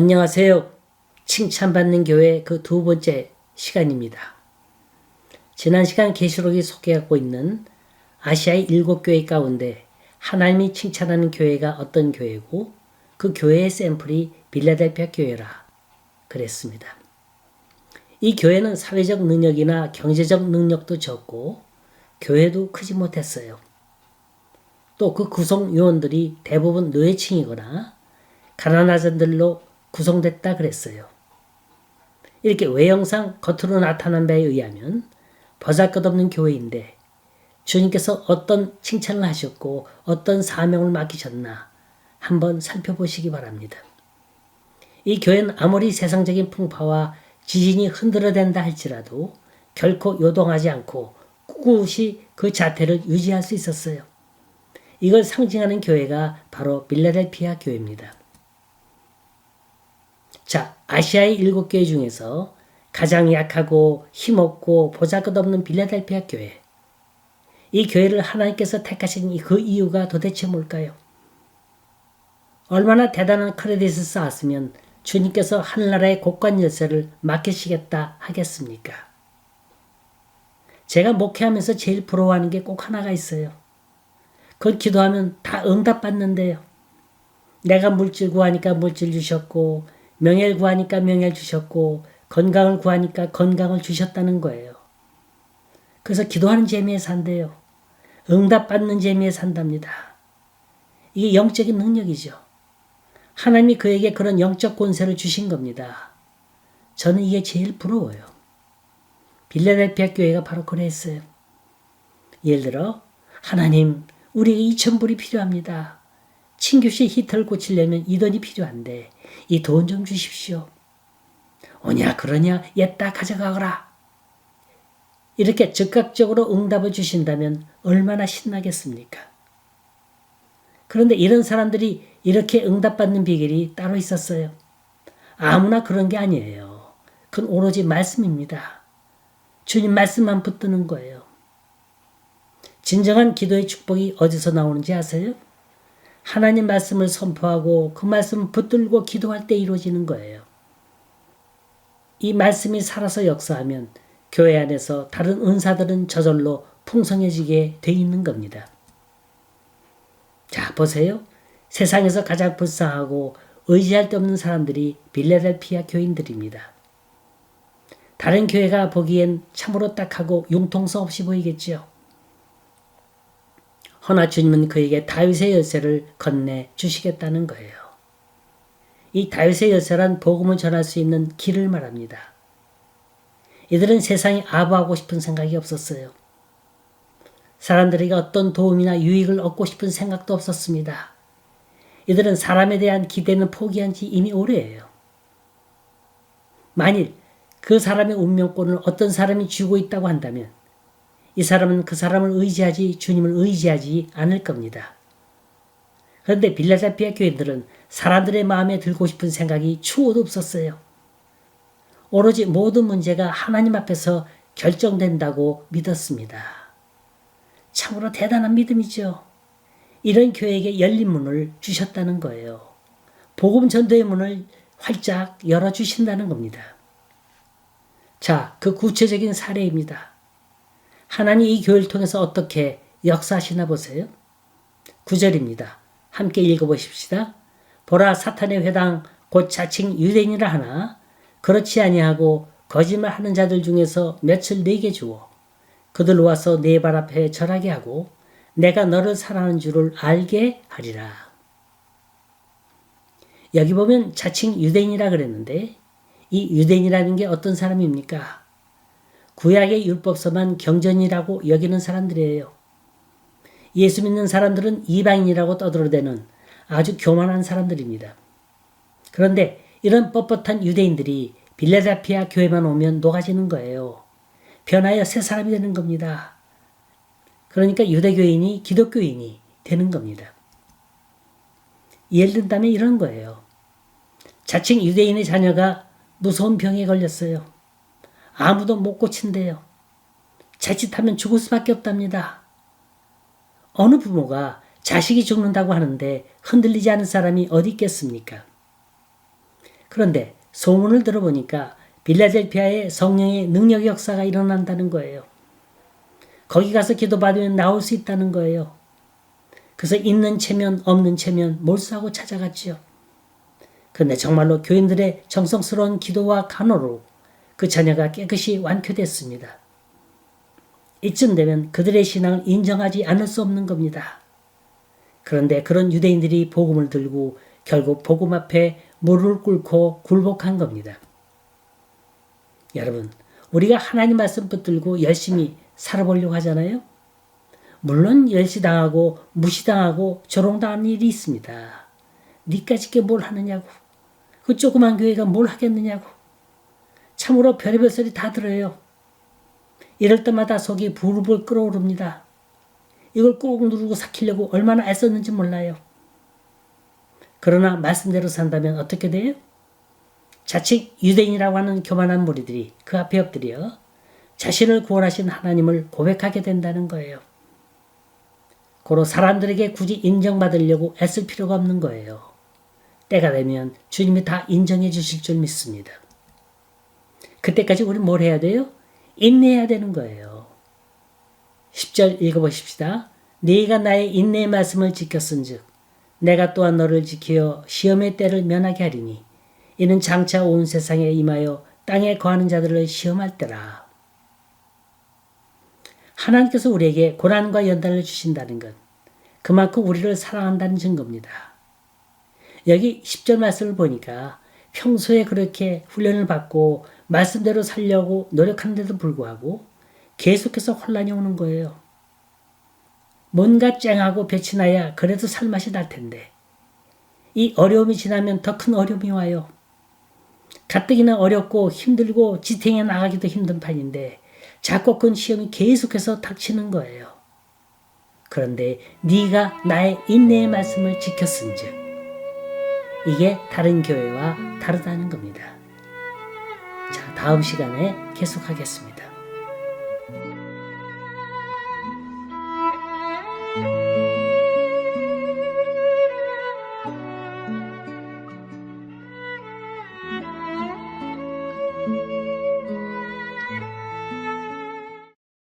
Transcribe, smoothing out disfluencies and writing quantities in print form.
안녕하세요. 칭찬받는 교회 그 두 번째 시간입니다. 지난 시간 계시록이 소개하고 있는 아시아의 7교회 가운데 하나님이 칭찬하는 교회가 어떤 교회고 그 교회의 샘플이 빌라델피아 교회라 그랬습니다. 이 교회는 사회적 능력이나 경제적 능력도 적고 교회도 크지 못했어요. 또 그 구성 요원들이 대부분 노예층이거나 가난한 자들로 구성됐다 그랬어요. 이렇게 외형상 겉으로 나타난 바에 의하면 보잘것없는 교회인데 주님께서 어떤 칭찬을 하셨고 어떤 사명을 맡기셨나 한번 살펴보시기 바랍니다. 이 교회는 아무리 세상적인 풍파와 지진이 흔들어댄다 할지라도 결코 요동하지 않고 꿋꿋이 그 자태를 유지할 수 있었어요. 이걸 상징하는 교회가 바로 빌라델피아 교회입니다. 자, 아시아의 7교회 중에서 가장 약하고 힘없고 보잘것없는 빌라델피아 교회. 이 교회를 하나님께서 택하신 그 이유가 도대체 뭘까요? 얼마나 대단한 크레딧을 쌓았으면 주님께서 하늘나라의 곳간 열쇠를 맡기시겠다 하겠습니까? 제가 목회하면서 제일 부러워하는 게 꼭 하나가 있어요. 그건 기도하면 다 응답받는데요. 내가 물질 구하니까 물질 주셨고 명예를 구하니까 명예를 주셨고 건강을 구하니까 건강을 주셨다는 거예요. 그래서 기도하는 재미에 산대요. 응답받는 재미에 산답니다. 이게 영적인 능력이죠. 하나님이 그에게 그런 영적 권세를 주신 겁니다. 저는 이게 제일 부러워요. 빌라델피아 교회가 바로 그랬어요. 예를 들어 하나님 우리에게 2,000불이 필요합니다. 친교실 히터를 고치려면 이 돈이 필요한데 이 돈 좀 주십시오. 오냐 그러냐 얘딱 가져가거라. 이렇게 즉각적으로 응답을 주신다면 얼마나 신나겠습니까? 그런데 이런 사람들이 이렇게 응답받는 비결이 따로 있었어요. 아무나 그런 게 아니에요. 그건 오로지 말씀입니다. 주님 말씀만 붙드는 거예요. 진정한 기도의 축복이 어디서 나오는지 아세요? 하나님 말씀을 선포하고 그 말씀을 붙들고 기도할 때 이루어지는 거예요. 이 말씀이 살아서 역사하면 교회 안에서 다른 은사들은 저절로 풍성해지게 돼 있는 겁니다. 자, 보세요. 세상에서 가장 불쌍하고 의지할 데 없는 사람들이 빌라델피아 교인들입니다. 다른 교회가 보기엔 참으로 딱하고 융통성 없이 보이겠지요. 허나 주님은 그에게 다윗의 열쇠를 건네 주시겠다는 거예요. 이 다윗의 열쇠란 복음을 전할 수 있는 길을 말합니다. 이들은 세상에 아부하고 싶은 생각이 없었어요. 사람들에게 어떤 도움이나 유익을 얻고 싶은 생각도 없었습니다. 이들은 사람에 대한 기대는 포기한 지 이미 오래예요. 만일 그 사람의 운명권을 어떤 사람이 쥐고 있다고 한다면 이 사람은 그 사람을 의지하지 주님을 의지하지 않을 겁니다. 그런데 빌라델피아 교인들은 사람들의 마음에 들고 싶은 생각이 추호도 없었어요. 오로지 모든 문제가 하나님 앞에서 결정된다고 믿었습니다. 참으로 대단한 믿음이죠. 이런 교회에게 열린 문을 주셨다는 거예요. 복음 전도의 문을 활짝 열어주신다는 겁니다. 자, 그 구체적인 사례입니다. 하나님 이 교회를 통해서 어떻게 역사하시나 보세요. 9절입니다. 함께 읽어보십시다. 보라 사탄의 회당 곧 자칭 유대인이라 하나 그렇지 아니하고 거짓말하는 자들 중에서 몇을 내게 주어 그들 와서 내 발 앞에 절하게 하고 내가 너를 사랑하는 줄을 알게 하리라. 여기 보면 자칭 유대인이라 그랬는데 이 유대인이라는 게 어떤 사람입니까? 구약의 율법서만 경전이라고 여기는 사람들이에요. 예수 믿는 사람들은 이방인이라고 떠들어대는 아주 교만한 사람들입니다. 그런데 이런 뻣뻣한 유대인들이 빌라델피아 교회만 오면 녹아지는 거예요. 변하여 새 사람이 되는 겁니다. 그러니까 유대교인이 기독교인이 되는 겁니다. 예를 든다면 이런 거예요. 자칭 유대인의 자녀가 무서운 병에 걸렸어요. 아무도 못 고친대요. 자칫하면 죽을 수밖에 없답니다. 어느 부모가 자식이 죽는다고 하는데 흔들리지 않은 사람이 어디 있겠습니까? 그런데 소문을 들어보니까 빌라델피아에 성령의 능력 역사가 일어난다는 거예요. 거기 가서 기도받으면 나올 수 있다는 거예요. 그래서 있는 체면 없는 체면 몰수하고 찾아갔지요. 그런데 정말로 교인들의 정성스러운 기도와 간호로 그 자녀가 깨끗이 완쾌됐습니다. 이쯤 되면 그들의 신앙을 인정하지 않을 수 없는 겁니다. 그런데 그런 유대인들이 복음을 들고 결국 복음 앞에 무릎을 꿇고 굴복한 겁니다. 여러분, 우리가 하나님 말씀 붙들고 열심히 살아보려고 하잖아요. 물론 열시당하고 무시당하고 조롱당하는 일이 있습니다. 니까짓게 뭘 하느냐고. 그 조그만 교회가 뭘 하겠느냐고. 참으로 별의별 소리 다 들어요. 이럴 때마다 속이 부글부글 끓어오릅니다. 이걸 꼭 누르고 삭히려고 얼마나 애썼는지 몰라요. 그러나 말씀대로 산다면 어떻게 돼요? 자칫 유대인이라고 하는 교만한 무리들이 그 앞에 엎드려 자신을 구원하신 하나님을 고백하게 된다는 거예요. 고로 사람들에게 굳이 인정받으려고 애쓸 필요가 없는 거예요. 때가 되면 주님이 다 인정해 주실 줄 믿습니다. 그때까지 우리 뭘 해야 돼요? 인내해야 되는 거예요. 10절 읽어보십시다. 네가 나의 인내의 말씀을 지켰은즉 내가 또한 너를 지키어 시험의 때를 면하게 하리니 이는 장차 온 세상에 임하여 땅에 거하는 자들을 시험할 때라. 하나님께서 우리에게 고난과 연단을 주신다는 것, 그만큼 우리를 사랑한다는 증거입니다. 여기 10절 말씀을 보니까 평소에 그렇게 훈련을 받고 말씀대로 살려고 노력하는데도 불구하고 계속해서 혼란이 오는 거예요. 뭔가 쨍하고 빛이 나야 그래도 살맛이 날 텐데 이 어려움이 지나면 더 큰 어려움이 와요. 가뜩이나 어렵고 힘들고 지탱해 나가기도 힘든 판인데 자꾸 큰 시험이 계속해서 닥치는 거예요. 그런데 네가 나의 인내의 말씀을 지켰은즉 이게 다른 교회와 다르다는 겁니다. 자, 다음 시간에 계속하겠습니다.